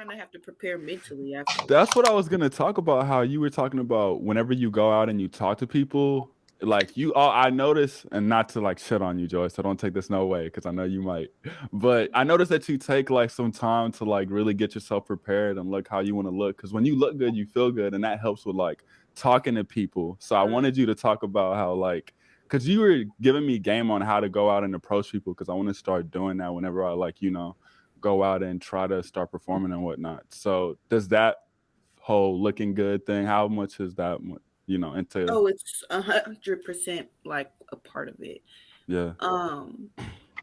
kind of have to prepare mentally after. That's what I was gonna talk about. How you were talking about whenever you go out and you talk to people, like you. Oh, I notice, and not to like shit on you, Joyce. So don't take this no way because I know you might. But I noticed that you take like some time to like really get yourself prepared and look how you want to look. Because when you look good, you feel good, and that helps with like talking to people. So I wanted you to talk about how like. Because you were giving me game on how to go out and approach people, because I want to start doing that whenever I like, go out and try to start performing and whatnot. So does that whole looking good thing, how much is that, into? Oh, it's 100% like a part of it. Yeah. Um,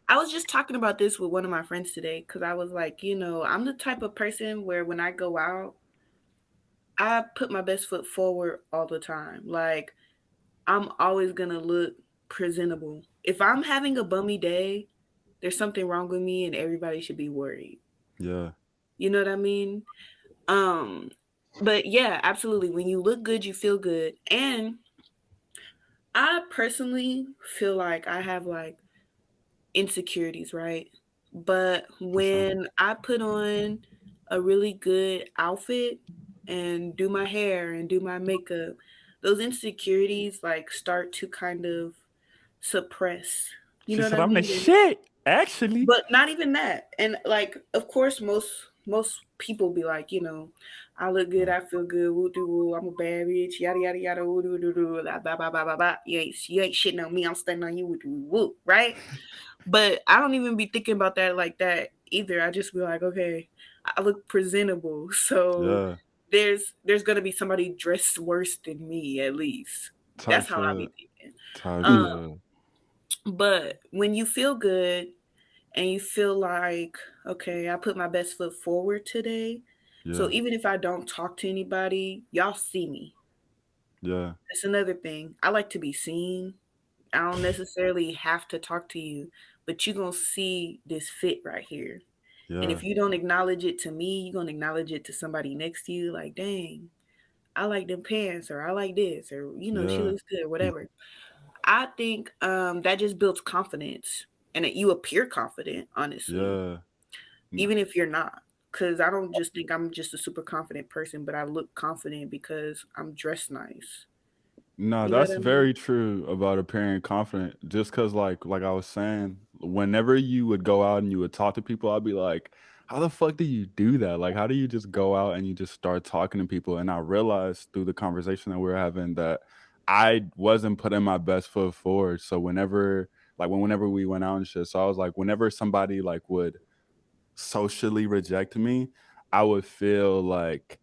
I was just talking about this with one of my friends today because I was like, I'm the type of person where when I go out, I put my best foot forward all the time. Like, I'm always gonna look presentable. If I'm having a bummy day, there's something wrong with me and everybody should be worried. Yeah. You know what I mean? Um, but yeah, absolutely. When you look good, you feel good. And I personally feel like I have like insecurities, right? But For sure. when I put on a really good outfit and do my hair and do my makeup, those insecurities like start to kind of suppress. You She know what said I I'm the mean? shit, actually. But not even that. And like, of course, most people be like, I look good, I feel good, woo doo woo, I'm a bad bitch, yada yada yada, woo doo doo doo, blah blah blah blah blah blah. You ain't shitting on me, I'm stunning on you, woo doo woo, right? But I don't even be thinking about that like that either. I just be like, okay, I look presentable, so Yeah. there's gonna be somebody dressed worse than me at least. Type That's how I be shit. thinking. Type Um, shit. but when you feel good and you feel like, okay, I put my best foot forward today. So Yeah. even if I don't talk to anybody, y'all see me. Yeah. That's another thing. I like to be seen. I don't necessarily have to talk to you, but you're going to see this fit right here. And Yeah. if you don't acknowledge it to me, you're going to acknowledge it to somebody next to you. Like, dang, I like them pants, or I like this, or, she Yeah. looks good, whatever. I think that just builds confidence and that you appear confident, honestly, Yeah. even if you're not. Because I don't just think I'm just a super confident person, but I look confident because I'm dressed nice. No, You know that's what I mean? very true about appearing confident. Just because, like I was saying, whenever you would go out and you would talk to people, I'd be like, "How the fuck do you do that? Like, how do you just go out and you just start talking to people?" And I realized through the conversation that we were having that I wasn't putting my best foot forward. So whenever we went out and shit, so I was like, whenever somebody like would socially reject me, I would feel like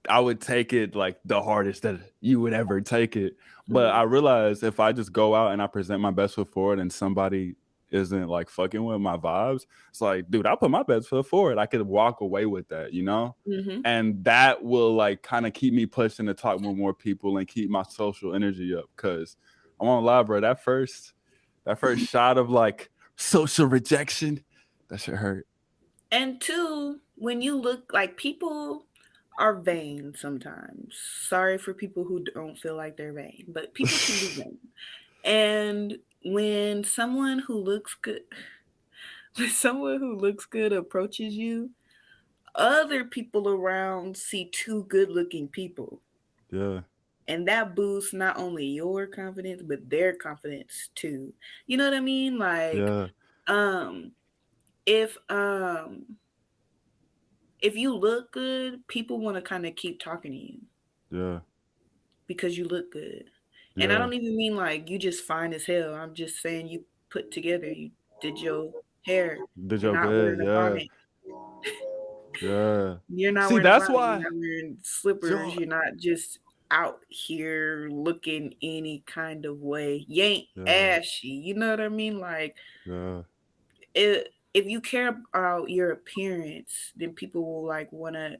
I would take it like the hardest that you would ever take it. But Mm-hmm. I realized if I just go out and I present my best foot forward and somebody isn't like fucking with my vibes, it's like, dude, I put my best foot forward. I could walk away with that, you know? Mm-hmm. And that will like kind of keep me pushing to talk with more people and keep my social energy up. Cause I won't lie, bro, that first shot of like social rejection, that shit hurt. And two, when you look like people are vain sometimes. Sorry for people who don't feel like they're vain, but people can be vain. And when someone who looks good, when someone who looks good approaches you, other people around see two good-looking people, Yeah. and that boosts not only your confidence but their confidence too. You know what I mean? Like, Yeah. um, if if you look good, people want to kind of keep talking to you Yeah. because you look good. And I Yeah. don't even mean like you just fine as hell. I'm just saying you put together, you did your hair. Did You're your not bed, wearing a yeah. bonnet. Yeah. You're not See, wearing a that's bonnet. why. You're not wearing slippers. Joy. You're not just out here looking any kind of way. You ain't Yeah. ashy. You know what I mean? Like, Yeah. if you care about your appearance, then people will like want to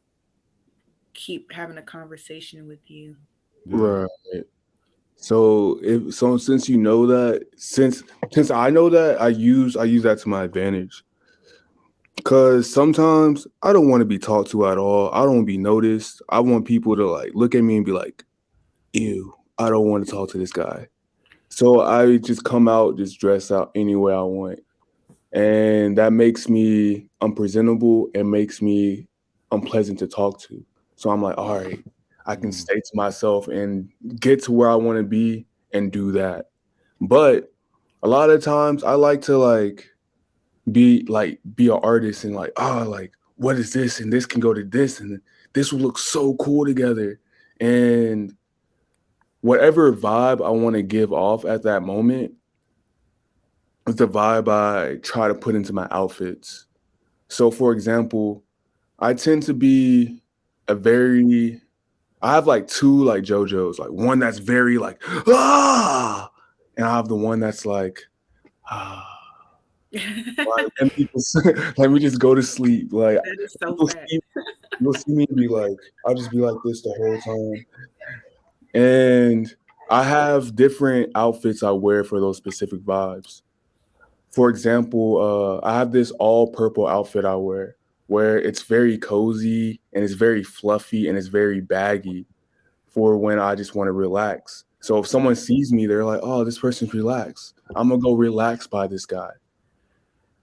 keep having a conversation with you. Yeah. Right. So since you know that, since I know that, I use that to my advantage. Cause sometimes I don't want to be talked to at all. I don't want to be noticed. I want people to like look at me and be like, "Ew, I don't want to talk to this guy." So I just come out, just dress out any way I want, and that makes me unpresentable and makes me unpleasant to talk to. So I'm like, all right, I can Mm. stay to myself and get to where I want to be and do that. But a lot of times I like to be an artist and like what is this, and this can go to this, and this will look so cool together. And whatever vibe I want to give off at that moment is the vibe I try to put into my outfits. So for example, I tend to be I have like two like JoJo's, like one that's very like ah, and I have the one that's like ah. Like, and people let me just go to sleep. Like That is so people fat. you'll see me be like, I'll just be like this the whole time. And I have different outfits I wear for those specific vibes. For example, I have this all purple outfit I wear where it's very cozy and it's very fluffy and it's very baggy for when I just want to relax. So if someone sees me, they're like, oh, this person's relaxed. I'm gonna go relax by this guy.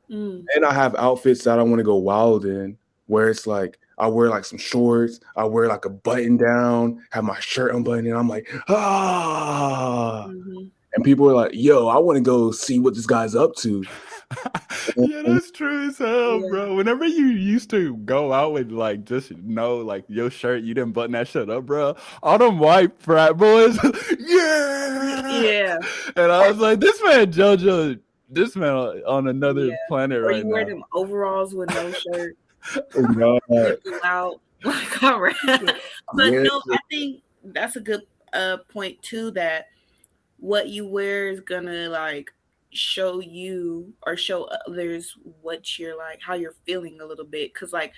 Mm. And I have outfits that I want to go wild in, where it's like I wear like some shorts, I wear like a button down, have my shirt unbuttoned, and I'm like, ah. Mhm. And people are like, yo, I want to go see what this guy's up to. Yeah, that's true as hell, Yeah. bro. Whenever you used to go out with like just like your shirt, you didn't button that shit up, bro. All them white frat boys, yeah. Yeah. And I was like, this man JoJo, this man on another Yeah. planet Or right you wear now. them overalls with no shirt, Oh, God. nipple out. Like, all right. But Yeah. no, I think that's a good point too, that what you wear is gonna like show you or show others what you're like, how you're feeling a little bit. Cause like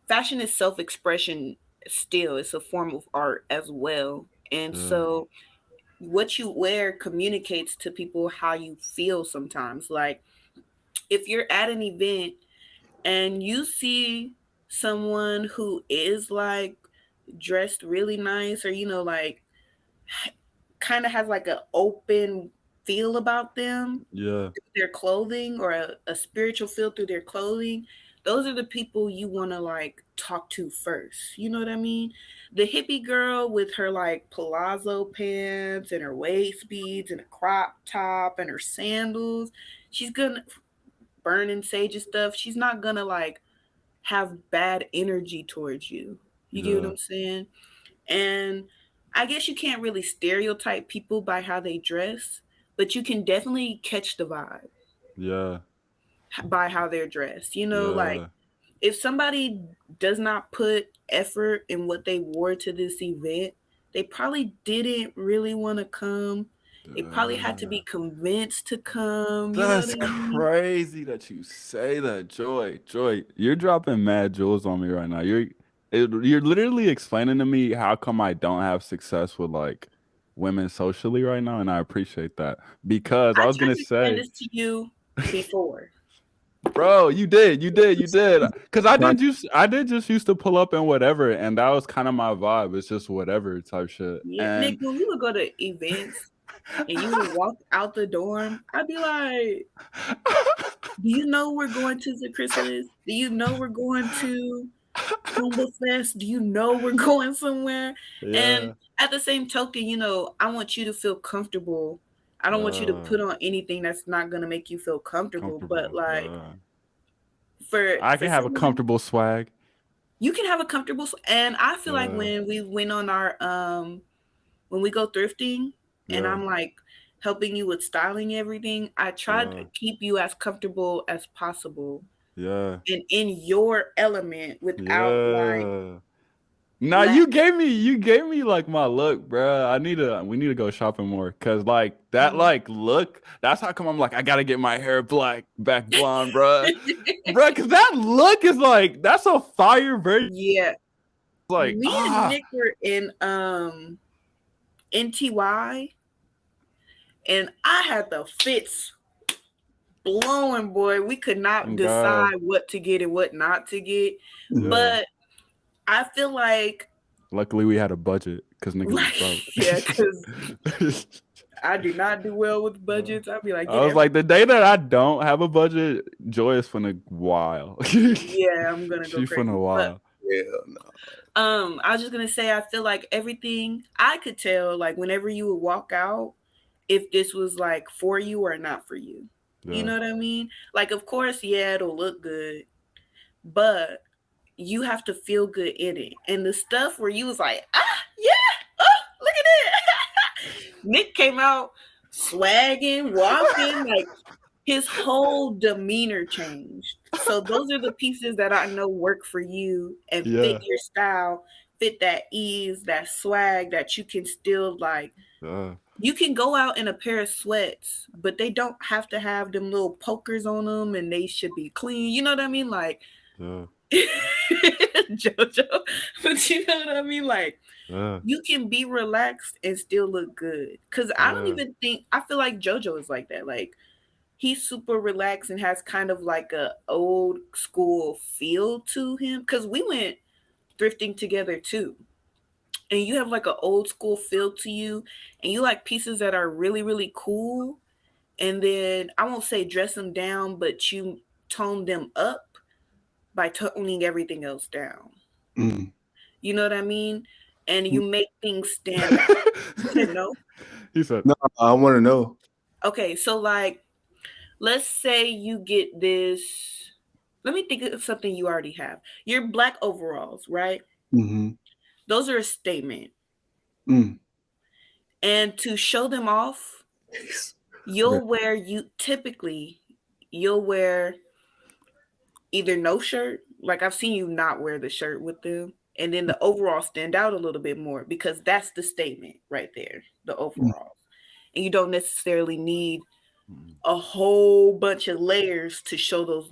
fashion is self-expression still. It's a form of art as well. And Yeah. so what you wear communicates to people how you feel sometimes. Like if you're at an event and you see someone who is like dressed really nice, or like kind of has like an open feel about them Yeah. through their clothing, or a spiritual feel through their clothing, those are the people you want to like talk to first. You know what I mean? The hippie girl with her like palazzo pants and her waist beads and a crop top and her sandals, she's gonna burning sage and stuff. She's not gonna like have bad energy towards you. You get what Yeah. I'm saying? And I guess you can't really stereotype people by how they dress, but you can definitely catch the vibe Yeah. by how they're dressed. Like Yeah. if somebody does not put effort in what they wore to this event, they probably didn't really want to come. They probably had to be convinced to come. You know what That's I mean? crazy that you say that, Joy. Joy, you're dropping mad jewels on me right now. You're literally explaining to me how come I don't have success with like women socially right now, and I appreciate that because I I was tried gonna to explain say, this to you before. bro, you did. Because I did just used to pull up and whatever, and that was kind of my vibe. It's just whatever type shit, Yeah, Nick, and when we would go to events and you would walk out the dorm, I'd be like, do you know we're going to the chrysalis? Do you know we're going to Kumba Fest? Do you know we're going somewhere? And yeah, at the same token, I want you to feel comfortable. I don't want you to uh, put on anything that's not gonna make you feel comfortable. But comfortable. like Yeah, for I for can have a someone, comfortable swag. you can have a comfortable. And I feel like Yeah, when we went on our when we go thrifting, and yeah, I'm like helping you with styling everything, I try to yeah, keep you as comfortable as possible yeah, and in your element without like yeah. Nah, lack. you gave me like my look, bruh. We need to go shopping more, cause like that Mhm. like look. That's how come I'm like I gotta get my hair back blonde, bruh. Cause that look is like that's a fire version. Yeah, Like me and Nick were in NTY, and I had the fits blowing, boy. We could not God, decide what to get and what not to get. yeah. But I feel like, Luckily we had a budget, cause niggas was yeah, because broke. I do not do well with budgets. I'd be like, I get was every. like, the day that I don't have a budget, Joy is finna wild. Yeah, I'm gonna go She finna crazy. But wild. Yeah, no. I was just gonna say, I feel like everything I could tell, like whenever you would walk out, if this was like for you or not for you. You Yeah. know what I mean? Like, of course, yeah, it'll look good, but you have to feel good in it. And the stuff where you was like, yeah, oh, look at it. Nick came out swagging, walking, like his whole demeanor changed. So those are the pieces that I know work for you and fit Yeah. your style, fit that ease, that swag that you can still like. Yeah. You can go out in a pair of sweats, but they don't have to have them little pokers on them and they should be clean. You know what I mean? Like, Yeah. JoJo, but you know what I mean? Like, Yeah. you can be relaxed and still look good. Cause I don't Yeah. even think, I feel like JoJo is like that. Like, he's super relaxed and has kind of like a old school feel to him. Cause we went thrifting together too. And you have like an old school feel to you, and you like pieces that are really, really cool. And then I won't say dress them down, but you tone them up by toning everything else down. Mm. You know what I mean? And you make things stand out. You said no? He said, No, I want to know. Okay, so like, let's say you get this. Let me think of something you already have. Your black overalls, right? Mm-hmm. Those are a statement. Mm. And to show them off, you'll wear either no shirt, like I've seen you not wear the shirt with them, and then the overall stand out a little bit more because that's the statement right there, the overalls. And you don't necessarily need a whole bunch of layers to show those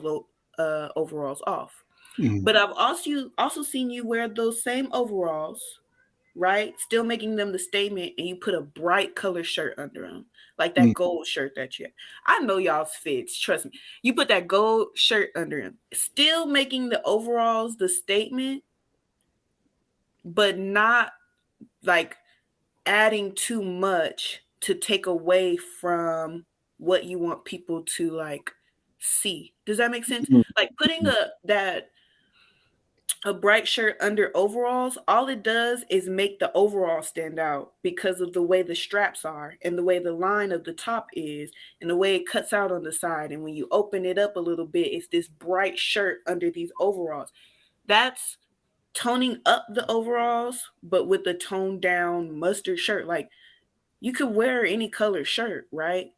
overalls off. Mm. But I've also seen you wear those same overalls, right? Still making them the statement, and you put a bright color shirt under them, like that gold shirt that you have. I know y'all's fits, trust me. You put that gold shirt under them, still making the overalls the statement, but not like adding too much to take away from what you want people to like see. Does that make sense? Like putting a bright shirt under overalls, all it does is make the overall stand out because of the way the straps are and the way the line of the top is and the way it cuts out on the side. And when you open it up a little bit, it's this bright shirt under these overalls. That's toning up the overalls, but with the toned down mustard shirt. Like, you could wear any color shirt, right?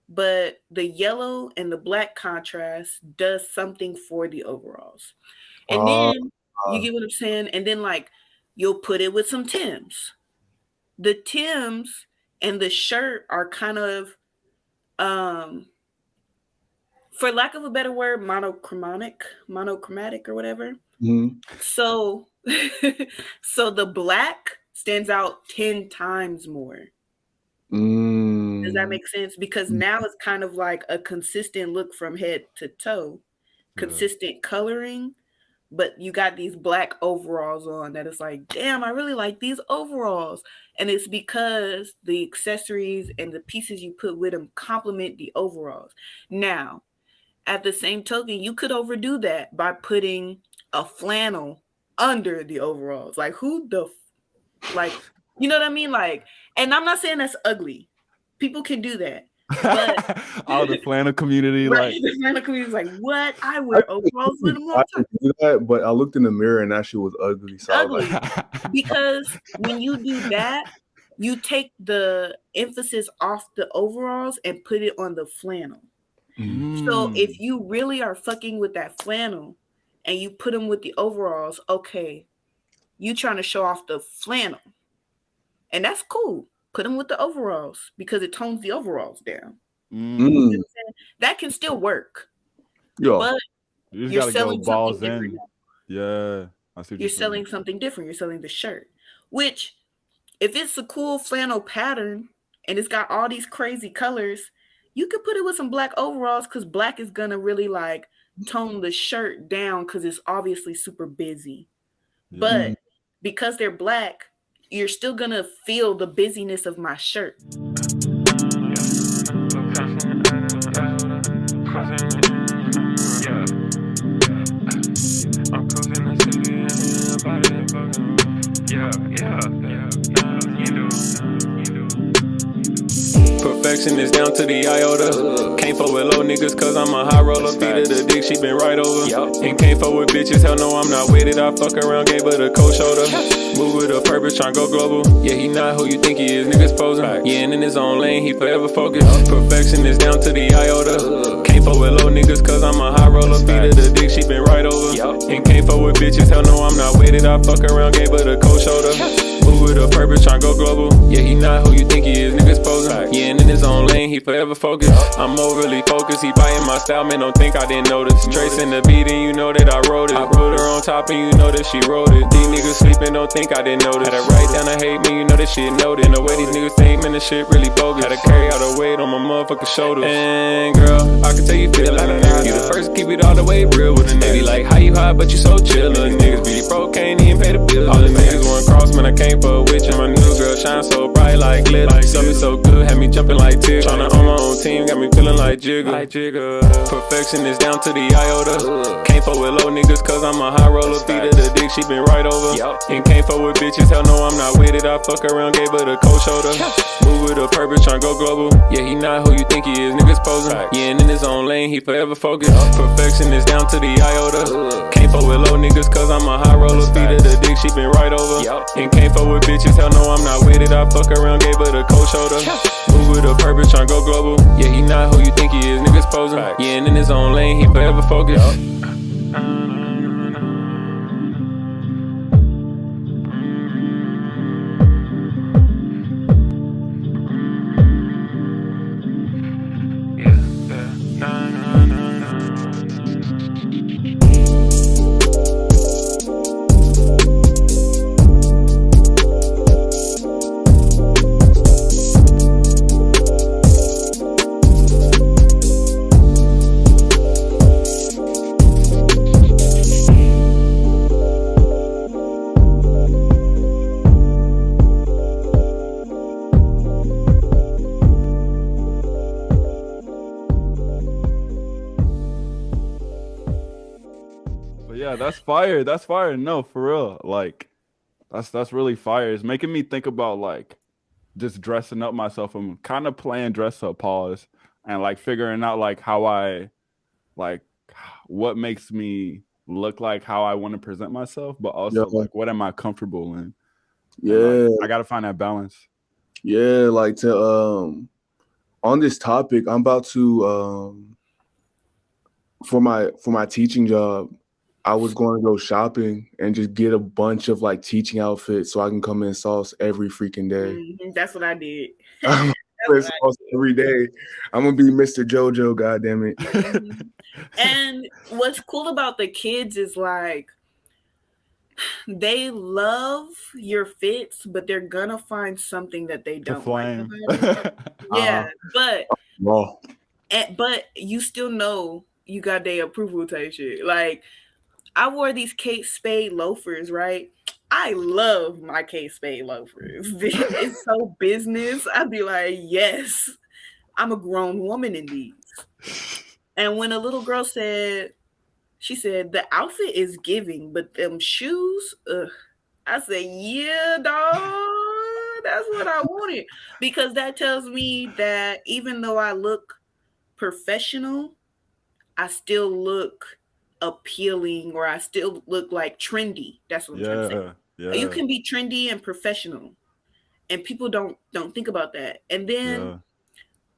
But the yellow and the black contrast does something for the overalls. And then you get what I'm saying? And then like you'll put it with some Tims. The Tims and the shirt are kind of for lack of a better word, monochromatic or whatever. Mm-hmm. So so the black stands out 10 times more. Does that make sense? Because now it's kind of like a consistent look from head to toe, consistent coloring, but you got these black overalls on that is like, damn, I really like these overalls. And it's because the accessories and the pieces you put with them complement the overalls. Now, at the same token, you could overdo that by putting a flannel under the overalls. Like, like, you know what I mean? Like, and I'm not saying that's ugly. People can do that. But all the flannel community, right, like the flannel community is like, what? I wear overalls with them all I the time. do that, but I looked in the mirror and that shit was ugly. So Ugly. Because when you do that, you take the emphasis off the overalls and put it on the flannel. So if you really are fucking with that flannel and you put them with the overalls, okay, you trying to show off the flannel. And that's cool. Put them with the overalls because it tones the overalls down. You know what I'm saying? That can still work. Yo, but you just you're gotta selling go balls something in. different now. Yeah, I see what You're selling something different. You're selling the shirt, which if it's a cool flannel pattern and it's got all these crazy colors, you could put it with some black overalls because black is gonna really like tone the shirt down because it's obviously super busy. But because they're black, you're still gonna feel the busyness of my shirt. Perfection is down to the iota. Can't fuck with low niggas cause I'm a high roller. Feet of the dick, she been right over. And can't fuck with bitches, hell no, I'm not with it. I fuck around, gave her the cold shoulder. Move with a purpose, tryna go global. Yeah, he not who you think he is, niggas posing. Yeah, and in his own lane, he forever focused. Perfection is down to the iota. Can't fuck with low niggas cause I'm a high roller. Feet of the dick, she been right over. And can't fuck with bitches, hell no, I'm not with it. I fuck around, gave her the cold shoulder. Move with a purpose, tryna go global. Yeah, he not who you think he is, niggas posing. Yeah, and in his own lane, he forever focused. I'm overly focused, he biting my style, man, don't think I didn't notice. Tracing the beat and you know that I wrote it. I put her on top and you know that she wrote it. These niggas sleeping, don't think I didn't notice. Had to write down the hate, man, you know that shit noted. And the way these niggas think, man, this shit really bogus. Had to carry all the weight on my motherfucking shoulders. And girl, I can tell you feel it. You the first to keep it all the way real with a nigga. Be like, how you hot, but you so chillin'. Niggas be broke, can't even pay the bills. All the niggas want cross, man, I can't fuck with you. My new girl shine so bright like glitter. Got me so good, had me jumping like Tigger. Tryna own my own team, got me feeling like Jigger. Perfection is down to the iota. Can't fuck with low niggas cause I'm a high roller. Feet of the dick, she been right over. And can't fuck with bitches, hell no, I'm not with it. I fuck around, gave her the cold shoulder. Move with a purpose, tryna go global. Yeah, he not who you think he is, niggas posing. Yeah, and in his own lane, he forever focused. Perfection is down to the iota. Can't fuck with low niggas cause I'm a high roller. Feet of the dick, she been right over. And can't fuck with bitches, hell no, I'm not with it. I fuck around, gave her the cold shoulder. Move with a purpose, tryna go global. Yeah, he not who you think he is, niggas posing. Yeah, and in his own lane, he forever focused. That's fire. That's fire. No, for real. Like, that's really fire. It's making me think about like just dressing up myself. I'm kind of playing dress up, pause, and like figuring out like how I like what makes me look like how I want to present myself, but also like what am I comfortable in? Yeah, like, I gotta find that balance. Yeah, like to on this topic, I'm about to for my teaching job. I was going to go shopping and just get a bunch of like teaching outfits so I can come in sauce every freaking day. That's what I did. I'm in sauce every day. I'm gonna be Mr. JoJo, goddammit. And what's cool about the kids is like they love your fits, but they're gonna find something that they don't like. Yeah, but you still know you got their approval type shit. Like, I wore these Kate Spade loafers, right? I love my Kate Spade loafers. It's so business. I'd be like, yes, I'm a grown woman in these. And when a little girl she said, the outfit is giving, but them shoes, I said, yeah, dog, that's what I wanted. Because that tells me that even though I look professional, I still look appealing, or I still look like trendy. That's what I'm trying to say. Yeah. You can be trendy and professional, and people don't think about that. And then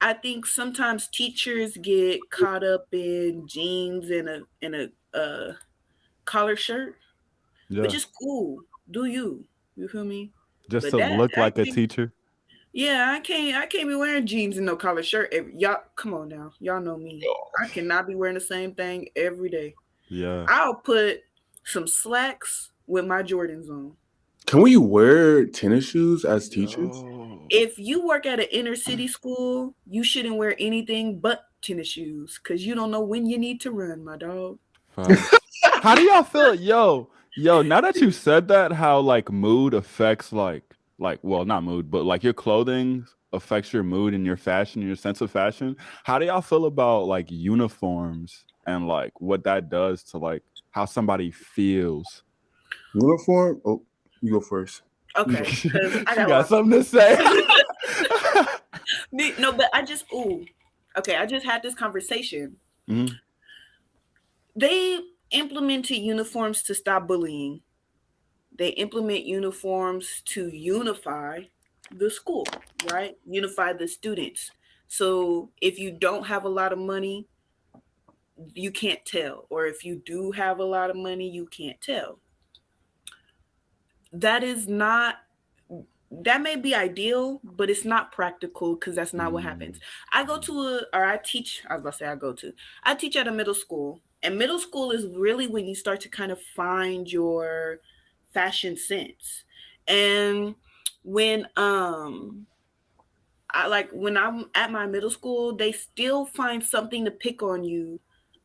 I think sometimes teachers get caught up in jeans and a collar shirt, which is cool. Do you feel me? Just but to look like a teacher. Yeah, I can't be wearing jeans and no collar shirt. Y'all, come on now. Y'all know me. I cannot be wearing the same thing every day. Yeah. I'll put some slacks with my Jordans on. Can we wear tennis shoes as teachers? If you work at an inner city school, you shouldn't wear anything but tennis shoes because you don't know when you need to run, my dog. How do y'all feel? Yo, now that you said that, how like mood affects like well, not mood, but like your clothing affects your mood and your fashion, your sense of fashion. How do y'all feel about like uniforms and like what that does to like how somebody feels? Uniform? Oh, you go first. Okay, because I got something to say. No, but I just okay. I just had this conversation. Mhm. They implemented uniforms to stop bullying. They implement uniforms to unify the school, right? Unify the students. So if you don't have a lot of money, you can't tell. Or if you do have a lot of money, you can't tell. That is not, that may be ideal, but it's not practical because that's not what happens. I go to or I teach, I was about to say I teach at a middle school. And middle school is really when you start to kind of find your fashion sense. And when when I'm at my middle school, they still find something to pick on you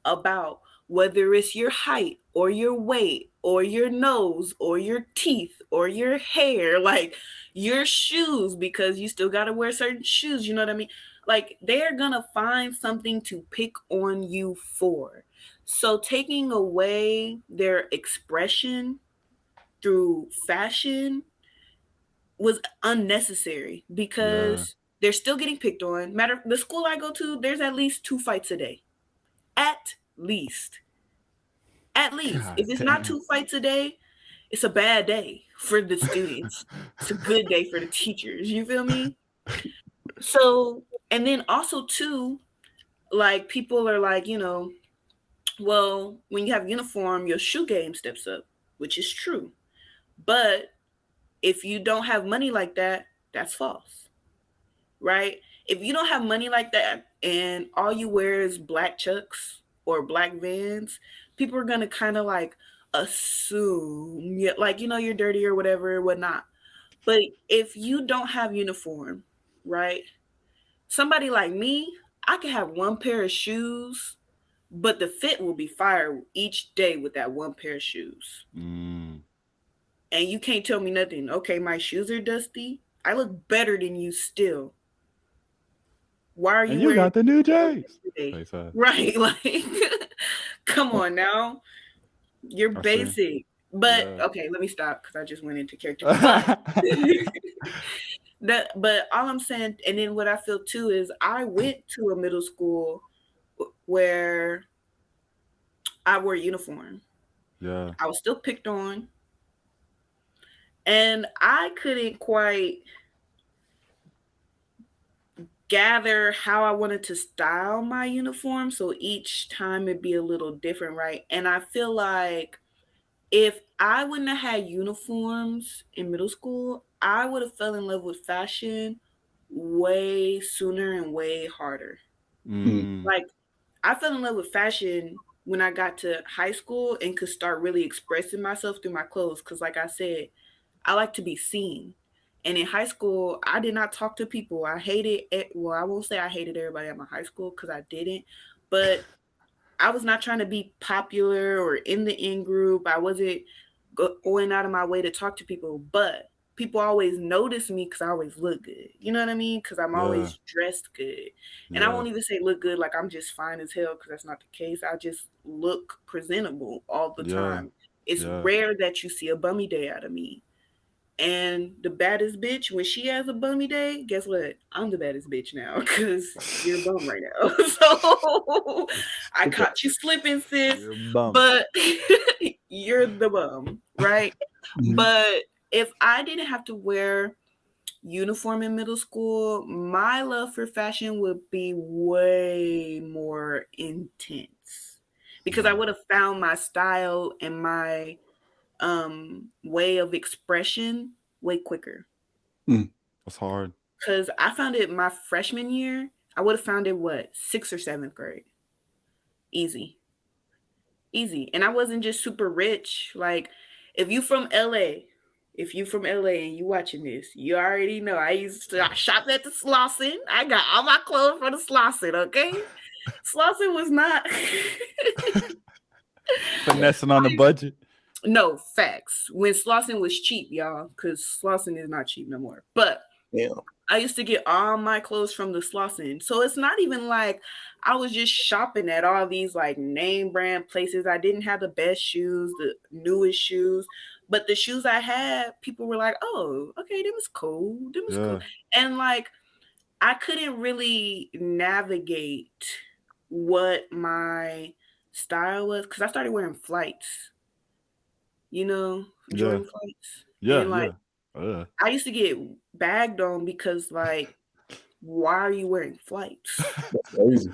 about, whether it's your height or your weight or your nose or your teeth or your hair, like your shoes, because you still got to wear certain shoes, you know what I mean? Like they're going to find something to pick on you for. So taking away their expression through fashion was unnecessary Yeah. because they're still getting picked on. Matter, the school I go to, there's at least 2 fights a day. At least. At least. God If it's not damn. 2 fights a day, it's a bad day for the students. It's a good day for the teachers. You feel me? So, and then also too, like people are like, well, when you have uniform, your shoe game steps up, which is true. But if you don't have money like that, that's false. Right? If you don't have money like that and all you wear is black Chucks or black Vans, people are gonna kind of like assume, yeah, like you're dirty or whatever, whatnot. But if you don't have uniform, right? Somebody like me, I could have one pair of shoes, but the fit will be fire each day with that one pair of shoes. Mm. And you can't tell me nothing. Okay, my shoes are dusty. I look better than you still. Why are And you you wearing got the new J's. today? Face ass. Right, like come on now. You're I see. basic. But Yeah. okay, let me stop because I just went into character. But but all I'm saying, and then what I feel too is I went to a middle school where I wore a uniform. Yeah. I was still picked on. And I couldn't quite gather how I wanted to style my uniform. So each time it'd be a little different, right? And I feel like if I wouldn't have had uniforms in middle school, I would have fell in love with fashion way sooner and way harder. Mm. Like I fell in love with fashion when I got to high school and could start really expressing myself through my clothes. Cause like I said, I like to be seen. And in high school, I did not talk to people. I hated it. Well, I won't say I hated everybody at my high school because I didn't. But I was not trying to be popular or in the in group. I wasn't going out of my way to talk to people. But people always notice me because I always look good. You know what I mean? Because I'm Yeah. always dressed good. And I Yeah. won't even say look good like I'm just fine as hell because that's not the case. I just look presentable all the Yeah. time. It's Yeah. rare that you see a bummy day out of me. And the baddest bitch, when she has a bummy day, guess what? I'm the baddest bitch now because you're a bum right now. So I caught you slipping, sis, You're a bum. but you're the bum, right? But if I didn't have to wear uniform in middle school, my love for fashion would be way more intense because I would have found my style and my way of expression way quicker. That's hard. Because I found it my freshman year. I would have found it what, 6th or 7th grade. Easy. Easy. And I wasn't just super rich. Like if you from LA, if you from LA and you watching this, you already know I shopped at the Slauson. I got all my clothes from the Slauson, okay? Slauson was not Finessing on the budget. no facts. When Slauson was cheap, y'all, because Slauson is not cheap no more. But Yeah. I used to get all my clothes from the Slauson. So it's not even like I was just shopping at all these like name brand places. I didn't have the best shoes, the newest shoes, but the shoes I had, people were like, "Oh, okay, them was cool. Them was cool." Yeah. And like I couldn't really navigate what my style was because I started wearing flights, you know, Yeah. Jordan flights. Yeah. And like, Yeah. I used to get bagged on because, like, why are you wearing flights? That's crazy.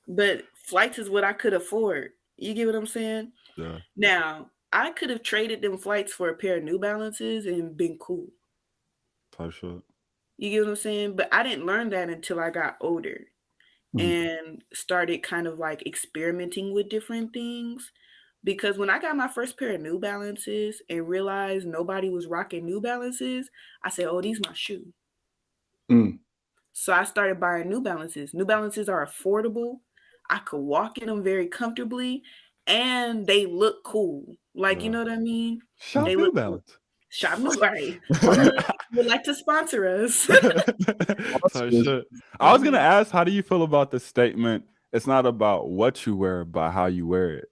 But flights is what I could afford. You get what I'm saying? Yeah. Now, I could have traded them flights for a pair of New Balances and been cool. Type shit. You get what I'm saying? But I didn't learn that until I got older and started kind of like experimenting with different things. Because when I got my first pair of New Balances and realized nobody was rocking New Balances, I said, oh, these my shoe. Mm. So I started buying New Balances. New Balances are affordable. I could walk in them very comfortably and they look cool. Like, you Yeah. know what I mean? Shop They New look cool. Balance. Shop New, right? Look, would like to sponsor us. Type shit. I was gonna ask, how do you feel about the statement? It's not about what you wear, but how you wear it.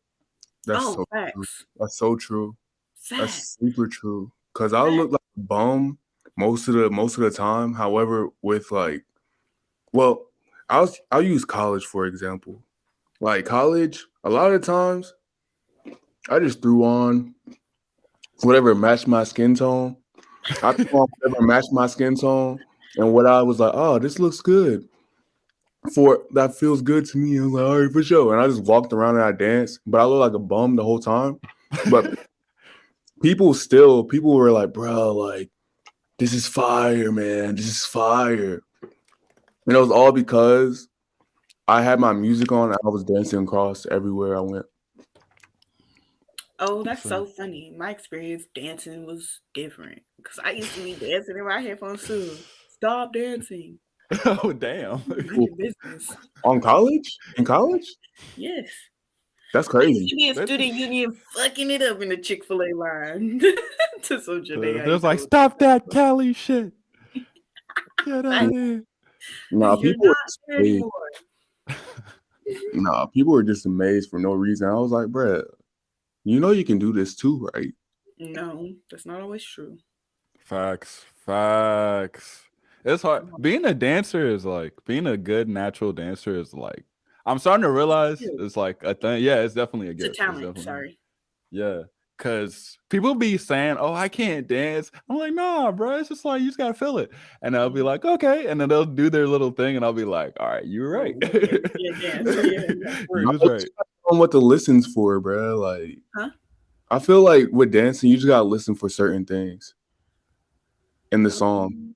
That's Oh, so true. facts. That's so true. Facts. That's super true. Cause I look like a bum most of the time. However, with like, well, I'll use college for example. Like college, a lot of times I just threw on whatever matched my skin tone. I threw on whatever matched my skin tone, and what I was like, oh, this looks good. For that feels good to me. I was like, all right, for sure. And I just walked around and I danced, but I looked like a bum the whole time. But people were like, bro, like, this is fire, man. This is fire. And it was all because I had my music on and I was dancing across everywhere I went. Oh, that's so funny. My experience dancing was different because I used to be dancing in my headphones too. Stop dancing. Oh damn. Mind your business. On college? In college? Yes. That's I used crazy. to be in student union fucking it up in the Chick-fil-A line to some Janae. There's like, stop that Cali shit. Get out of here. Nah, You're people were not just there amazed. anymore. Nah, people were just amazed for no reason. I was like, bruh, you know you can do this too, right? No, that's not always true. Facts. It's hard. Being a dancer is like, being a good natural dancer is like, I'm starting to realize it's like a thing. Yeah, it's definitely a It's a gift. talent. Sorry. Yeah. Cause people be saying, oh, I can't dance. I'm like, nah, bro. It's just like, you just gotta feel it. And I'll be like, okay. And then they'll do their little thing and I'll be like, all right, you're right. Yeah. You was right. On what the listens for, bro. Like, Huh? I feel like with dancing, you just gotta listen for certain things in the song.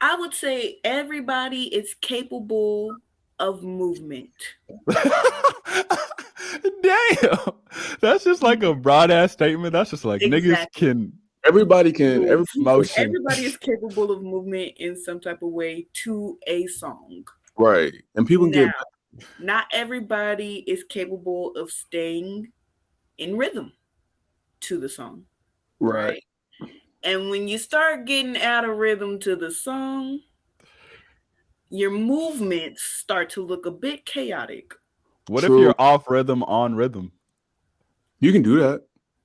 I would say everybody is capable of movement. Damn. That's just like a broad ass statement. That's just like niggas can. Everybody can. Everybody is capable of movement in some type of way to a song. Right. And people now, get. Not everybody is capable of staying in rhythm to the song. Right. And when you start getting out of rhythm to the song, your movements start to look a bit chaotic. What if you're off rhythm on rhythm? You can do that.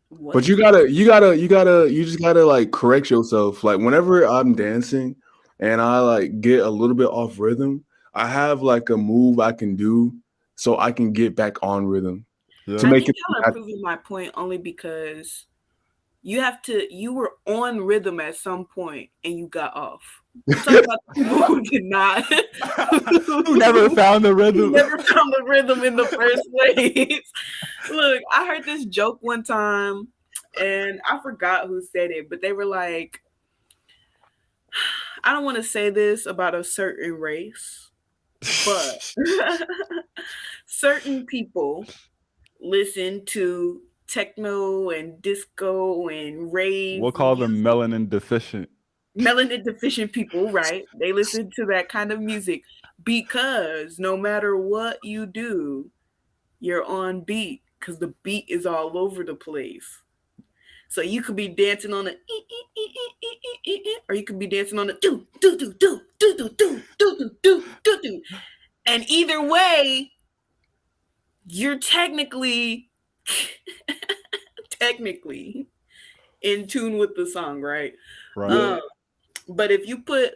What? But you just gotta like correct yourself. Like whenever I'm dancing and I like get a little bit off rhythm, I have like a move I can do so I can get back on rhythm. Yeah. To make it y'all are proving my point only because you were on rhythm at some point and you got off. I'm talking about people who did not. Who never found the rhythm. Never found the rhythm in the first place. Look, I heard this joke one time and I forgot who said it, but they were like, I don't want to say this about a certain race, but certain people listen to techno and disco and rave. We'll call them melanin deficient. Melanin deficient people, right? They listen to that kind of music because no matter what you do, you're on beat because the beat is all over the place. So you could be dancing on the or you could be dancing on the do do do do do do do do do do do. And either way, you're technically in tune with the song, right? Right. But if you put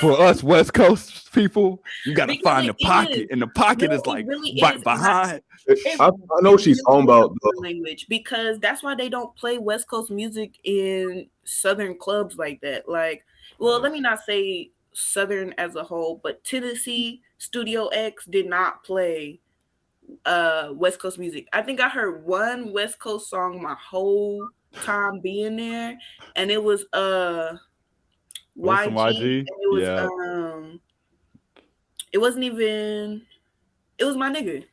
For us West Coast people, you gotta Because find the pocket, is. and the pocket No, is like it really is. behind. I know what she's talking about, though. Language, because that's why they don't play West Coast music in Southern clubs like that. Like, well, let me not say Southern as a whole, but Tennessee Studio X did not play West Coast music. I think I heard one West Coast song my whole time being there, and it was Was some YG, YG? and it was Yeah. it wasn't even, it was my nigga.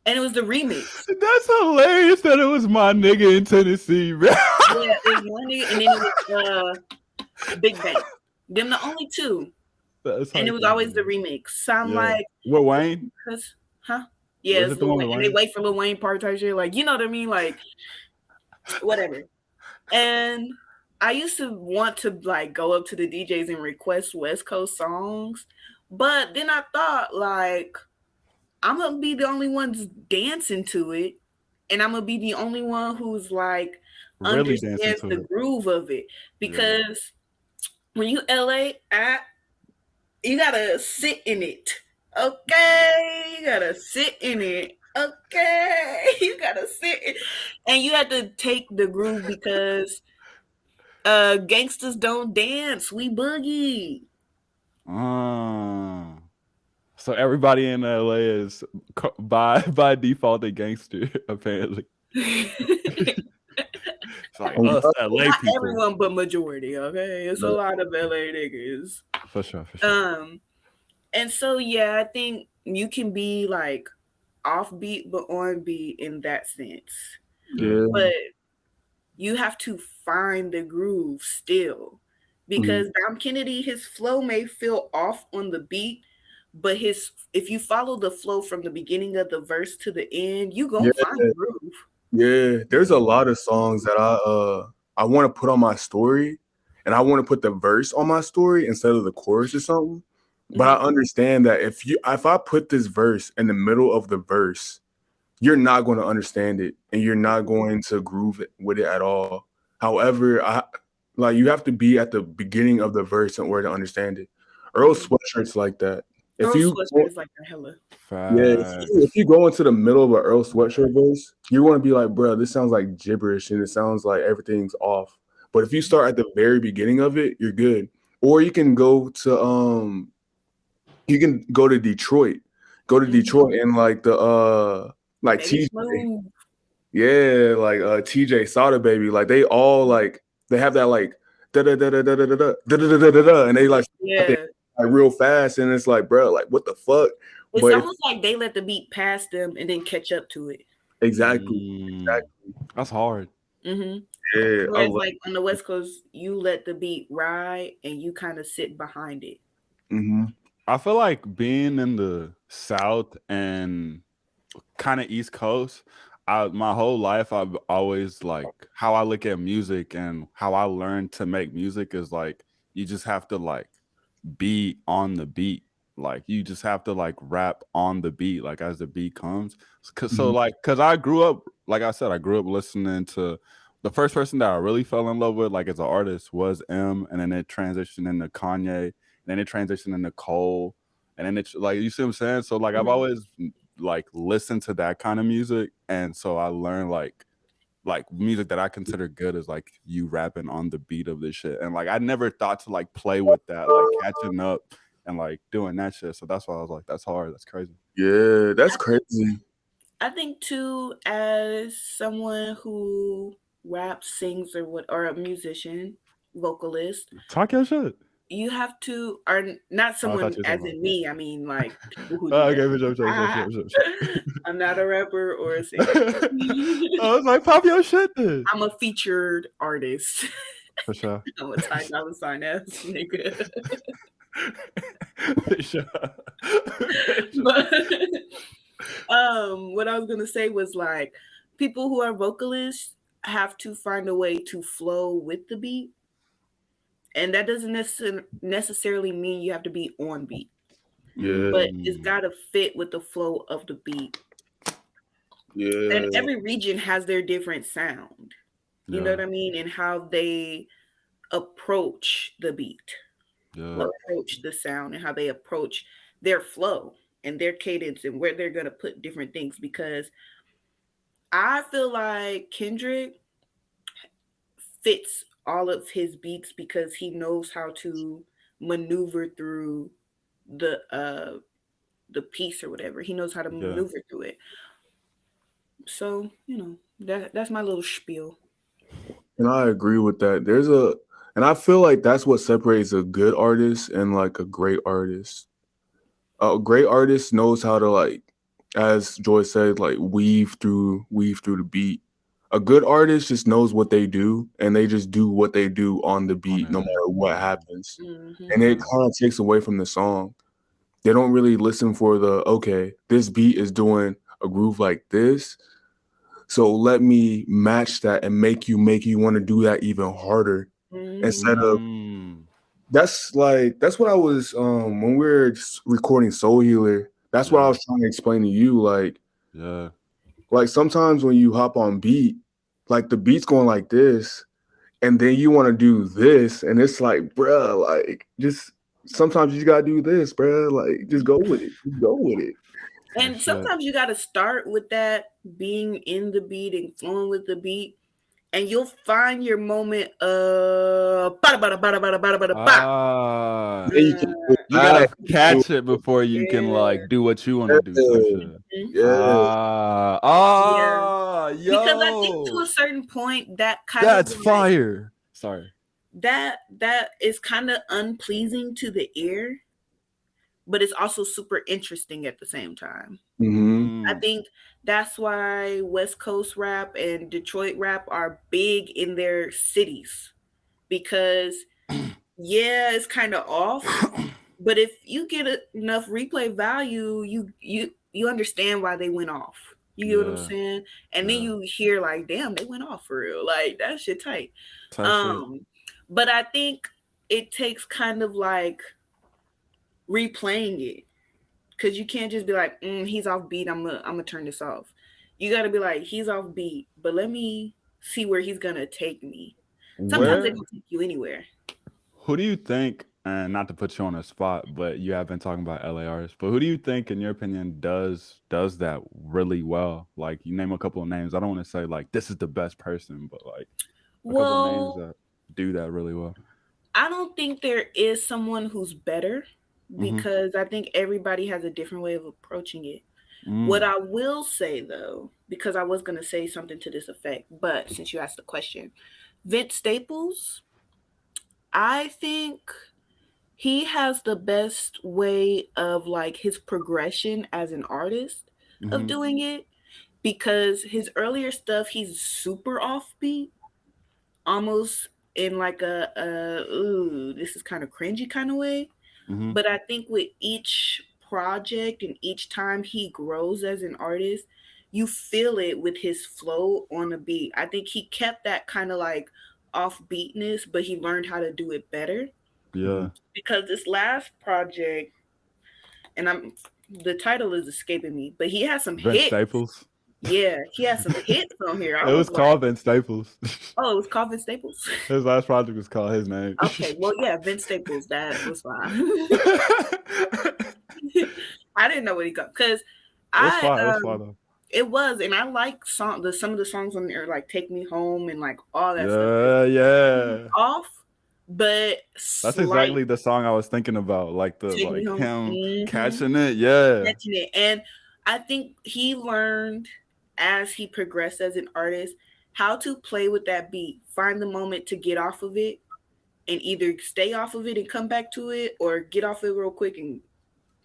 And it was the remix. That's hilarious that it was my nigga in Tennessee, bro. Yeah, it was one nigga, and then it was Big Bang. Them the only two. And it was always the remix. So I'm like, Lil Wayne? Huh? Yeah, Was it's it the Lil one with Wayne. And they Wayne? wait for Lil Wayne part type shit. Like, you know what I mean? Like, whatever. And I used to want to like go up to the DJs and request West Coast songs. But then I thought, like, I'm gonna be the only ones dancing to it, and I'm gonna be the only one who's like Really dancing understands to the it. groove of it. Because when you LA, you gotta sit in it. Okay, you gotta sit in it. Okay, you gotta sit in, and you have to take the groove because gangsters don't dance, we boogie. So everybody in LA is by default a gangster, apparently. It's like us LA Not people. everyone, but majority. Okay, it's a lot of LA niggas. For sure, for sure. And so yeah, I think you can be like offbeat but on beat in that sense. Yeah. But you have to find the groove still. Because Dom Kennedy, his flow may feel off on the beat, but if you follow the flow from the beginning of the verse to the end, you gonna find the groove. Yeah, there's a lot of songs that I want to put on my story, and I want to put the verse on my story instead of the chorus or something. But I understand that if I put this verse in the middle of the verse, you're not going to understand it, and you're not going to groove with it at all. However, you have to be at the beginning of the verse in order to understand it. Earl Sweatshirt's like that. Earl Sweatshirt is like a hella. If you go into the middle of an Earl Sweatshirt verse, you're going to be like, bro, this sounds like gibberish and it sounds like everything's off. But if you start at the very beginning of it, you're good. Or you can go to Detroit. Go to Detroit and like the like TJ. Yeah, like TJ Sada Baby. Like they all like they have that like da da da da da da da da da da da da, and they like real fast, and it's like, bro, like what the fuck? It's almost like they let the beat pass them and then catch up to it. Exactly. That's hard. Yeah, whereas like on the West Coast, you let the beat ride and you kind of sit behind it. I feel like being in the South and kind of East Coast, my whole life I've always like how I look at music and how I learned to make music is like you just have to like be on the beat. Like you just have to like rap on the beat, like as the beat comes. Cause I grew up, like I said, I grew up listening to the first person that I really fell in love with, like as an artist, was M, and then it transitioned into Kanye, and then it transitioned into Cole, and then it's like, you see what I'm saying? So like I've always like listened to that kind of music, and so I learned like music that I consider good is like you rapping on the beat of this shit, and like I never thought to like play with that, like catching up and like doing that shit. So that's why I was like, that's hard, that's crazy. Yeah, that's crazy. I think too, as someone who raps, sings, or a musician, vocalist, talk your shit. You have to, or not someone as in me. I mean, like people who. I'm not a rapper or a singer. I was like, pop your shit then. I'm a featured artist. For sure. I'm a Ty Dolla $ign ass nigga. For sure. But, what I was gonna say was like people who are vocalists have to find a way to flow with the beat. And that doesn't necessarily mean you have to be on beat. Yeah. But it's got to fit with the flow of the beat. Yeah. And every region has their different sound. You know what I mean? And how they approach the beat, Yeah. approach the sound, and how they approach their flow and their cadence and where they're going to put different things. Because I feel like Kendrick fits all of his beats because he knows how to maneuver through the piece or whatever. He knows how to maneuver through it. So, that's my little spiel. And I agree with that. And I feel like that's what separates a good artist and like a great artist. A great artist knows how to, like, as Joy said, like weave through the beat. A good artist just knows what they do, and they just do what they do on the beat, no matter what happens. Mm-hmm. And it kind of takes away from the song. They don't really listen for okay, this beat is doing a groove like this, so let me match that and make you want to do that even harder. Instead of that's what I was when we were recording Soul Healer. That's what I was trying to explain to you. Like sometimes when you hop on beat, like the beat's going like this, and then you want to do this, and it's like, bruh, like just sometimes you gotta do this, bruh. Like just go with it. Just go with it. And sometimes you gotta start with that being in the beat and flowing with the beat, and you'll find your moment of you gotta catch it before you can like do what you want to do. Because I think to a certain point that that's fire. Sorry. That is kind of unpleasing to the ear, but it's also super interesting at the same time. Mm-hmm. I think that's why West Coast rap and Detroit rap are big in their cities, because it's kind of off, but if you get enough replay value, you understand why they went off. You get what I'm saying? And then you hear like, damn, they went off for real. Like that shit tight. But I think it takes kind of like replaying it, because you can't just be like, he's off beat, I'm gonna turn this off. You got to be like, he's off beat, but let me see where he's gonna take me. Sometimes they don't take you anywhere. Who do you think, and not to put you on the spot, but you have been talking about LA artists, but who do you think, in your opinion, does that really well? Like, you name a couple of names. I don't want to say like this is the best person, but like a couple of names that do that really well. I don't think there is someone who's better, because I think everybody has a different way of approaching it. What I will say, though, because I was going to say something to this effect, but since you asked the question, Vince Staples, I think he has the best way of like his progression as an artist of doing it, because his earlier stuff, he's super offbeat, almost in like this is kind of cringy kind of way. But I think with each project and each time he grows as an artist, you feel it with his flow on the beat. I think he kept that kind of like offbeatness, but he learned how to do it better. Because this last project, and the title is escaping me, but he has some hits. Staples. Yeah, he has some hits on here. It was called Vince Staples. Oh, it was called Vince Staples? His last project was called his name. Okay, well, yeah, Vince Staples. That was fine. I didn't know what he got, because it was, and I like some of the songs on there, like "Take Me Home" and like all that stuff. Off, but that's exactly the song I was thinking about, like him catching it, catching it, and I think he learned as he progressed as an artist how to play with that beat, find the moment to get off of it, and either stay off of it and come back to it, or get off it real quick and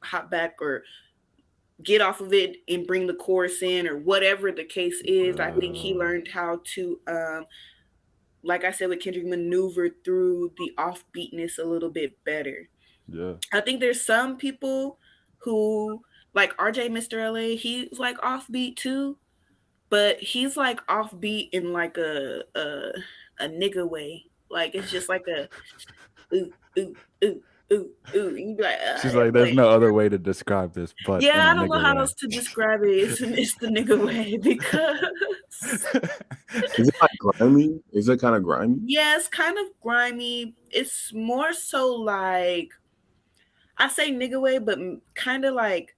hop back, or get off of it and bring the chorus in, or whatever the case is. I think he learned how to, like I said with Kendrick, maneuver through the offbeatness a little bit better. I think there's some people who, like RJ Mr. LA, he's like offbeat too, but he's like offbeat in like a nigga way. Like it's just like a ooh ooh ooh ooh ooh. You be like, she's like, there's no other way to describe this, but I don't know how else to describe it. It's the nigga way, because Is it like grimy? Is it kind of grimy? Yeah, it's kind of grimy. It's more so like, I say nigga way, but kind of like.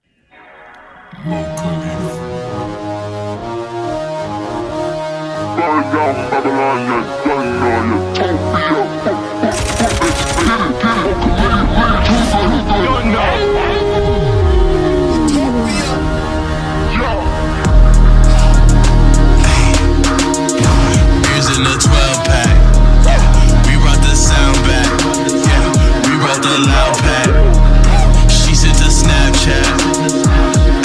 In the 12-pack, we brought the sound back. We brought the loud pack. She sent a Snapchat.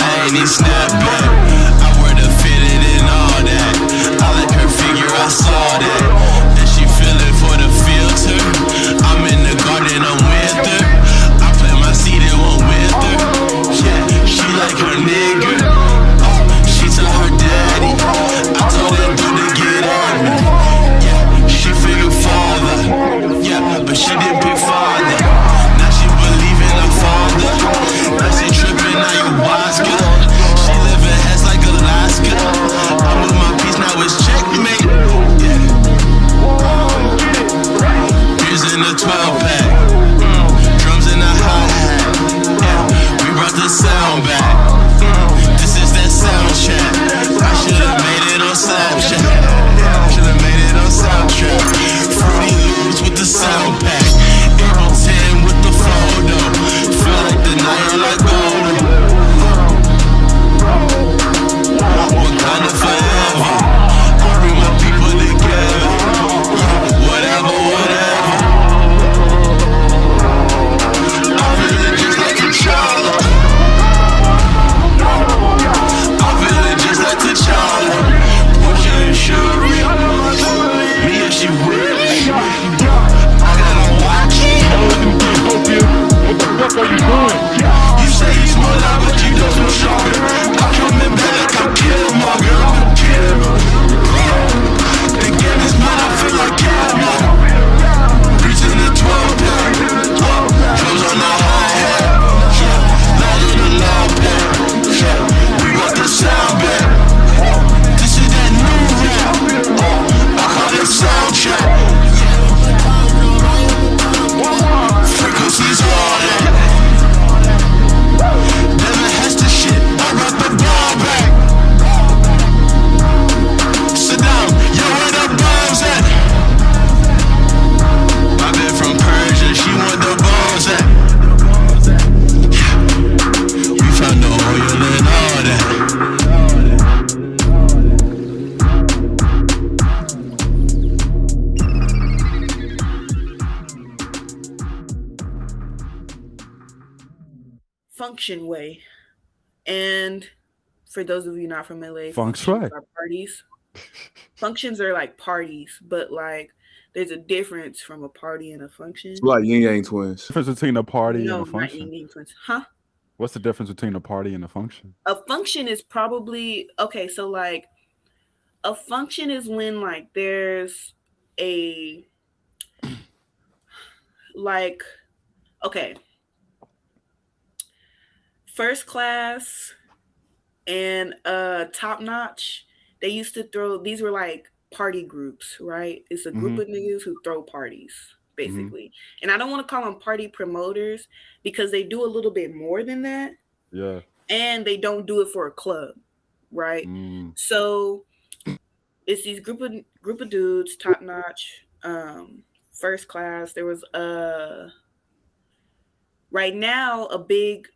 I ain't even snap back. I wear the fitted and all that. I like her figure, I saw that. And she feeling for the filter. I'm in the garden, I'm with her. I plant my seed in one with her. Yeah, she like her nigga. She told her daddy. I told that dude to get on me. But she didn't pick father. Now she believe in her father. Now she tripping ayahuasca. She living hats like Alaska. I move my piece, now it's checkmate. Beers in the 12-pack. Drums in the hi-hat. We brought the sound back. This is that sound check. I should've made it on Snapchat. Should've made it on soundtrack. Fruity Loops with the sound pack. April 10 with the photo. Feel like the night like gold. What kind of forever? I bring my people together. Whatever, whatever. I feel it just like TCHALLA. I feel it just like TCHALLA. Portia and Shuri. Me and she with me. I got a watch. What the fuck are you doing? You say you smell like but you don't smell stronger. I'm coming back like I'm Killmonger. I'm a killer. The game is mine, I feel like Killmonger. Reaching the 12-pack. Drums on the hi-hat. Loud on the loud pad. We got the sound back. This is that new rap. I call it soundtrack. Frequencies all that. Never has the shit. I brought the ball back. Sit down. Yo, where the bombs at? My bitch from Persia. She want the balls at. We found the oil and all that. Function way. And for those of you not from LA, Feng shui. are parties. Functions are like parties, but like there's a difference from a party and a function. It's like yin yang twins. Difference between a party No, and a not function. Yin twins. Huh? What's the difference between a party and a function? A function is probably okay. So like a function is when like there's a like okay. First Class and Top Notch, they used to throw, these were like party groups, right? It's a group of niggas who throw parties, basically. And I don't want to call them party promoters because they do a little bit more than that. Yeah. And they don't do it for a club, right? So it's these group of dudes, Top Notch, First Class. There was right now a big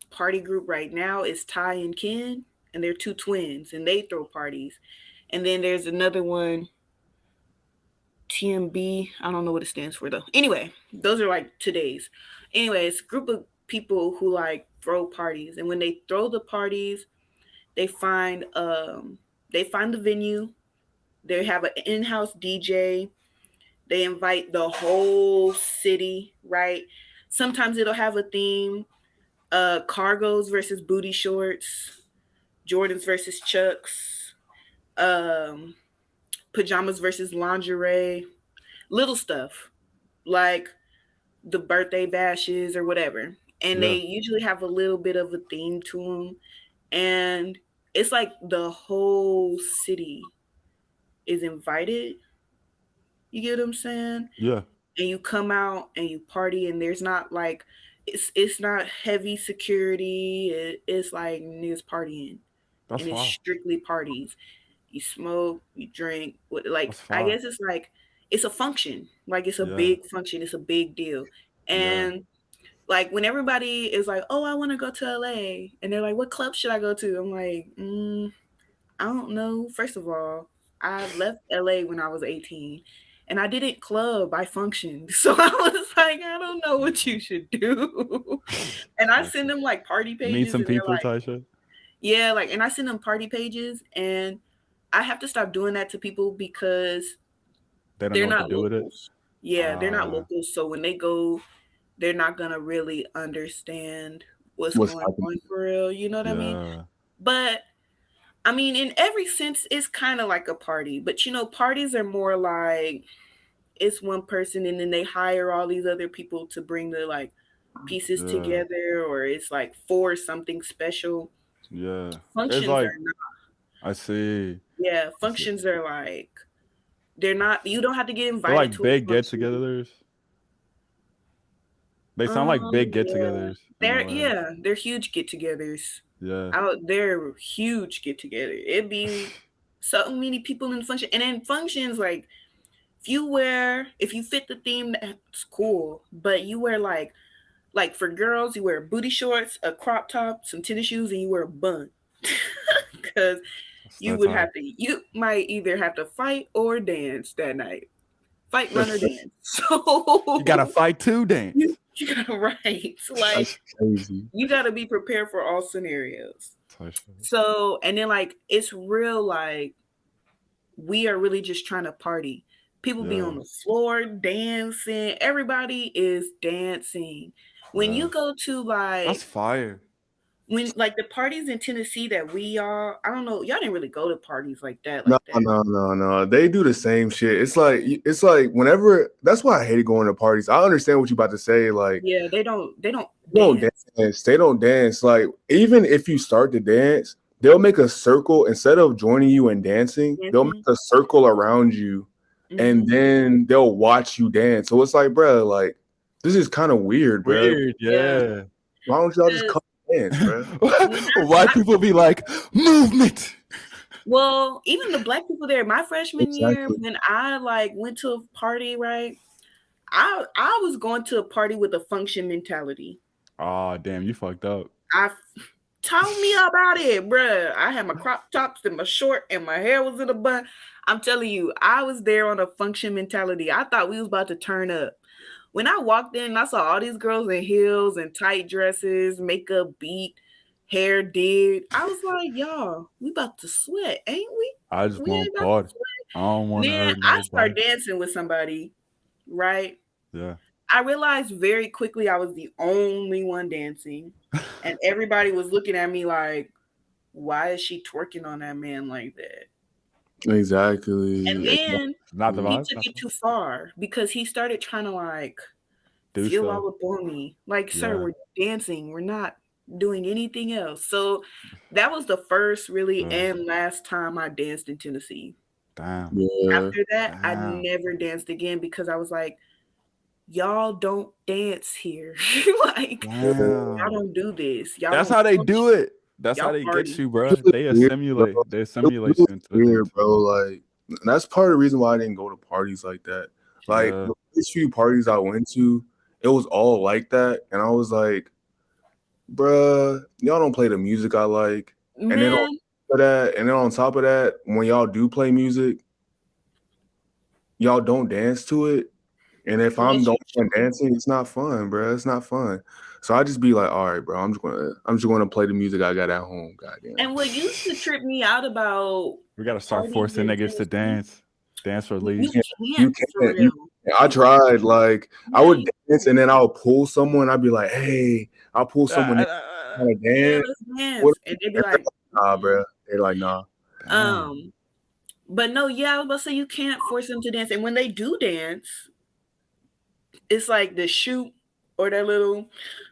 party group right now is Ty and Ken, and they're two twins, and they throw parties. And then there's another one, TMB. I don't know what it stands for though. Anyway, those are like today's. Anyways, group of people who like throw parties, and when they throw the parties, they find the venue. They have an in-house DJ. They invite the whole city, right? Sometimes it'll have a theme. Cargos versus booty shorts, Jordans versus Chucks, pajamas versus lingerie, little stuff like the birthday bashes or whatever. And they usually have a little bit of a theme to them. And it's like the whole city is invited. You get what I'm saying? Yeah, And you come out and you party, and there's not like it's not heavy security. It's like niggas partying, that's and it's fine. strictly parties. You smoke, you drink. Like That's I fine. guess it's like it's a function. Like it's a Yeah, big function. It's a big deal. yeah. And like when everybody is like, "Oh, I want to go to LA," and they're like, "What club should I go to?" I'm like, I don't know. First of all, I left LA when I was 18 and I didn't club, I functioned. So I was like, I don't know what you should do. And I send them like party Meet pages some and they're people, like, Tasha. yeah, like, and I send them party pages and I have to stop doing that to people because They don't they're know what to not do with it. locals. Yeah, they're not Ah, locals. So when they go, they're not going to really understand what's What's going happening? on for real. You know what I mean? yeah, But I mean, in every sense, it's kind of like a party. But parties are more like it's one person and then they hire all these other people to bring the like pieces yeah, together, or it's like for something special. yeah. It's Functions like are not, I see. yeah, I see. functions are like they're not. You don't have to get They're invited like to a big function. get-togethers. They sound like big Yeah, get-togethers in a way. they're huge get-togethers. Yeah, Out there, huge get-together. It'd be so many people in the function, and then functions like if you fit the theme, that's cool. But you wear like for girls, you wear booty shorts, a crop top, some tennis shoes, and you wear a bun. Because that's hard. you might either have to fight or dance that night. Fight, run, or dance. You gotta So fight to dance. you gotta right. That's Like crazy. you gotta be prepared for all scenarios. Tasha. So and then like it's real like we are really just trying to party. People be Yeah, on the floor dancing. Everybody is dancing. When yeah. you go to That's like fire. when like the parties in Tennessee that we are, I don't know, y'all didn't really go to parties like that, No, like that. no. They do the same shit. It's like whenever. That's why I hate going to parties. I understand what you about to say. Like, Yeah, they don't they don't dance. dance. They don't dance. Like, even if you start to dance, they'll make a circle instead of joining you and dancing. They'll make Dancing. a circle around you, and Hmm. then they'll watch you dance. So it's like, bro, like this is kind of weird, bro. Weird, Yeah. yeah. Why don't y'all just 'Cause come dance, bro? when White people be like, movement. well, even the black people there, my freshman year, Exactly. when I like went to a party, right? I was going to a party with a function mentality. Oh, damn, you fucked up. I Tell me about it, bruh. I had my crop tops and my short, and my hair was in a bun. I'm telling you, I was there on a function mentality. I thought we was about to turn up. When I walked in, I saw all these girls in heels and tight dresses, makeup beat, hair did. I was like, y'all, we about to sweat, ain't we? I just We want ain't about to party. sweat. I don't want to Then hurt I nobody. start dancing with somebody, right? Yeah. I realized very quickly I was the only one dancing, and everybody was looking at me like, "Why is she twerking on that man like that?" Exactly. And then Not the he vibe. took it too far because he started trying to like Do feel stuff. all up on me. Like, sir, Yeah. we're dancing. We're not doing anything else. So that was the first, really, Yeah. and last time I danced in Tennessee. Damn. Yeah. After that, I Damn. never danced again because I was like, y'all don't dance here. Like, y'all Damn. don't do this. Y'all That's don't how they function. do it. That's how Y'all they get party. you, bro. It was They weird, assimilate. bro. They It assimilate was you into the weird, dance. bro. Like, that's part of the reason why I didn't go to parties like that. Like, Yeah. the first few parties I went to, it was all like that, and I was like, bruh, y'all don't play the music I like. And then Man, on top of that, when y'all do play music, y'all don't dance to it. And if I'm unless the you only one dancing, it's not fun, bro. It's not fun. So I just be like, all right, bro, I'm just gonna play the music I got at home. Goddamn. and what used to trip me out about We gotta start parties forcing in niggas to Tennessee, dance. Dance you release. You can't for can't. real. I tried. Like, I Yeah, would dance, and then I would pull someone. I'd be like, hey, I'll pull someone in, kind of yeah, dance. let's dance. What? And they'd be And they're like, like, nah, bro. They're like, nah. Damn. but no, yeah, I was about to say you can't force them to dance. And when they do dance, it's like the shoot or that little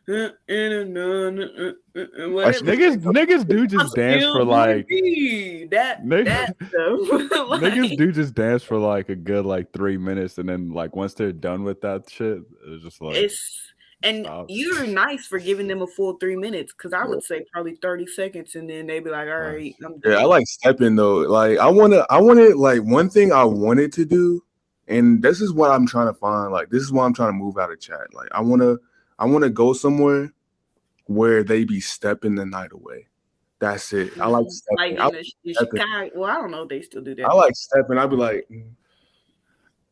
Whatever. Niggas do I'm just dance still for doing like me. That niggas, stuff. niggas do just dance for like a good like 3 minutes, and then like once they're done with that shit, it's just like It's and stop. you're nice for giving them a full 3 minutes because I would say probably 30 seconds and then they'd be like, all right, I'm done. Yeah, I like stepping though. Like I wanna like one thing I wanted to do, and this is what I'm trying to find. Like this is why I'm trying to move out of chat. Like I wanna go somewhere where they be stepping the night away. That's it. I like Like stepping. in the Chicago. Well, I don't know if they still do that. I like stepping. I'd be like,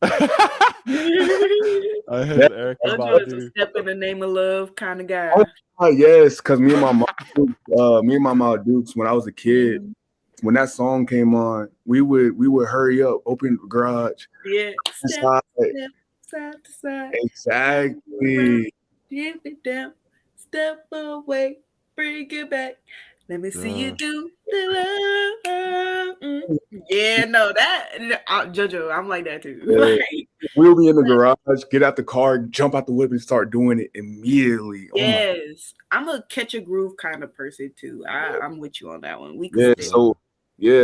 I heard Eric Jojo is a step in the name of love kind of guy. oh yes, because me and my mom Dukes when I was a kid. When that song came on, we would hurry up, open the garage, yeah, step, side to side, exactly. dip it down, step away, bring it back. Let me see you do the love. Yeah, no, that Jojo, I'm like that too. Yeah. We'll be in the garage, get out the car, jump out the whip, and start doing it immediately. Yes, I'm a catch a groove kind of person too. I'm with you on that one.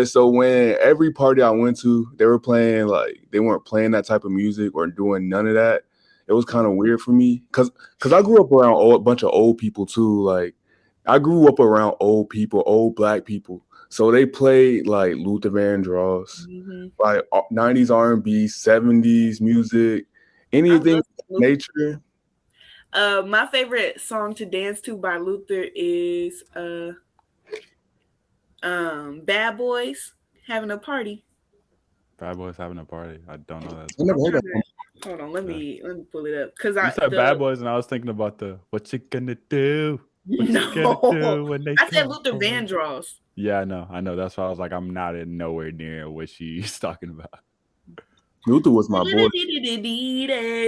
So when every party I went to, they were playing like they weren't playing that type of music or doing none of that. It was kind of weird for me because I grew up around a bunch of old people too. Like I grew up around old people, old black people. So they played like Luther Vandross, like 90s R&B, 70s music, anything of nature. My favorite song to dance to by Luther is Bad Boys Having a Party. Bad Boys Having a Party. I don't know that. I never heard that. Hold on, let me pull it up because I said Bad Boys and I was thinking about the what you gonna do. What you gonna do when they I said Luther Vandross. Yeah, I know. That's why I was like, I'm not in nowhere near what she's talking about. Luther was my boy.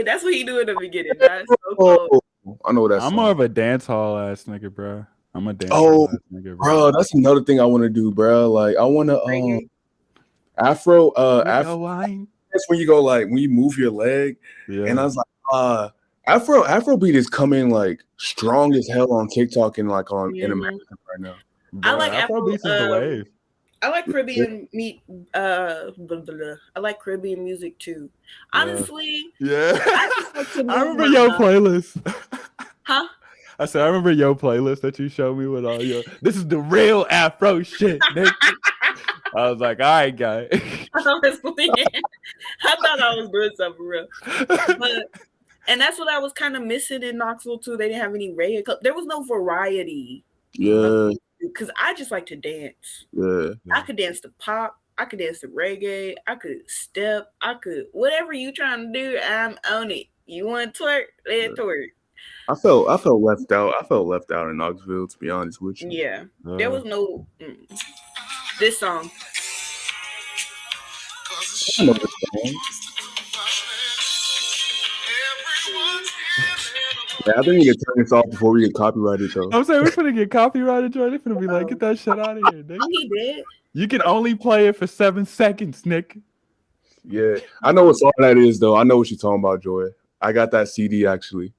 That's what he do in the beginning. That's so cool. I know that. I'm more of a dance hall ass nigga, bro. I'm a dance hall ass nigga, bro. That's another thing I want to do, bro. Like I want to Afro. That's when you go like when you move your leg, and I was like, Afrobeat is coming like strong as hell on TikTok and like in America right now. Bro, I like Afrobeat is the wave. I like Caribbean I like Caribbean music too. Honestly, I remember your playlist. Huh? I said I remember your playlist that you showed me with all your. This is the real Afro shit, nigga. I was like, all right, guy. Honestly, I thought I was doing something real. And that's what I was kind of missing in Knoxville too. They didn't have any reggae. There was no variety. Yeah. Because I just like to dance. Yeah. I could dance to pop. I could dance to reggae. I could step. I could whatever you trying to do. I'm on it. You want to twerk? Let twerk. I felt left out. I felt left out in Knoxville, to be honest with you. Yeah. There was no this song. I know this song. Yeah, I think we can turn this off before we get copyrighted, though. I'm saying we're finna get copyrighted, Joy. They're finna be like, get that shit out of here, nigga. He did. You can only play it for 7 seconds, Nick. Yeah, I know what song that is, though. I know what you're talking about, Joy. I got that CD, actually.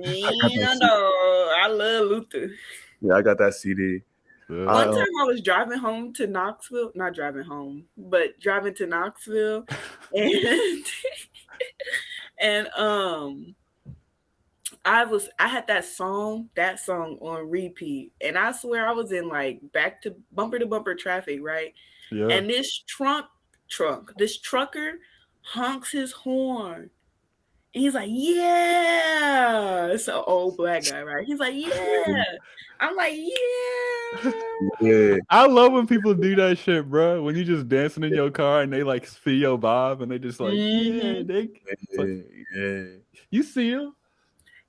I love Luther. Yeah, I got that CD. One time I was driving home to Knoxville. Not driving home, but driving to Knoxville. And I had that song on repeat, and I swear I was in like back to bumper traffic, right? Yeah. And this trucker honks his horn, and he's like, "Yeah!" It's an old black guy, right? He's like, "Yeah." I'm like, yeah. I love when people do that shit, bro. When you just dancing in your car and they like see your vibe and they just like, yeah. You see him.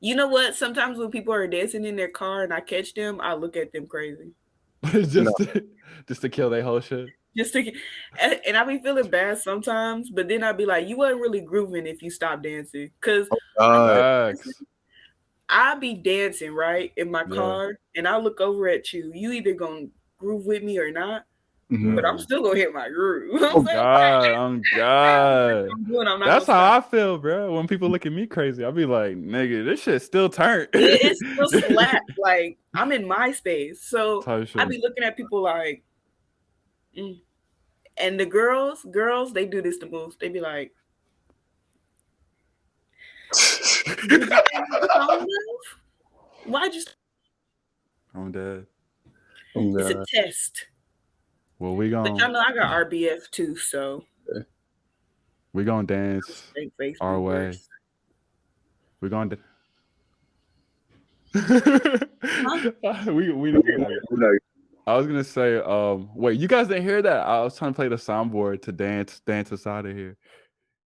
You know what? Sometimes when people are dancing in their car and I catch them, I look at them crazy. just to kill their whole shit. And I be feeling bad sometimes, but then I be like, you wasn't really grooving if you stopped dancing. Because I be dancing, right, in my car, and I look over at you. You either gonna groove with me or not. Mhm. but I'm still gonna hit my groove. Oh God, God. I'm not That's gonna how stop. I feel, bro. When people look at me crazy, I'll be like, nigga, this shit still turned. It still slaps. Like I'm in my space, so Type I shit. be looking at people like, and the girls, they do this the most. They be like, "Did you strong enough? Why'd you?" I'm dead. Oh, It's a God. test. Well, we But y'all gon' know I got RBF too, so dance think Facebook our way. works. We gonna. Huh? we know. I was gonna say, wait, you guys didn't hear that? I was trying to play the soundboard to dance us out of here.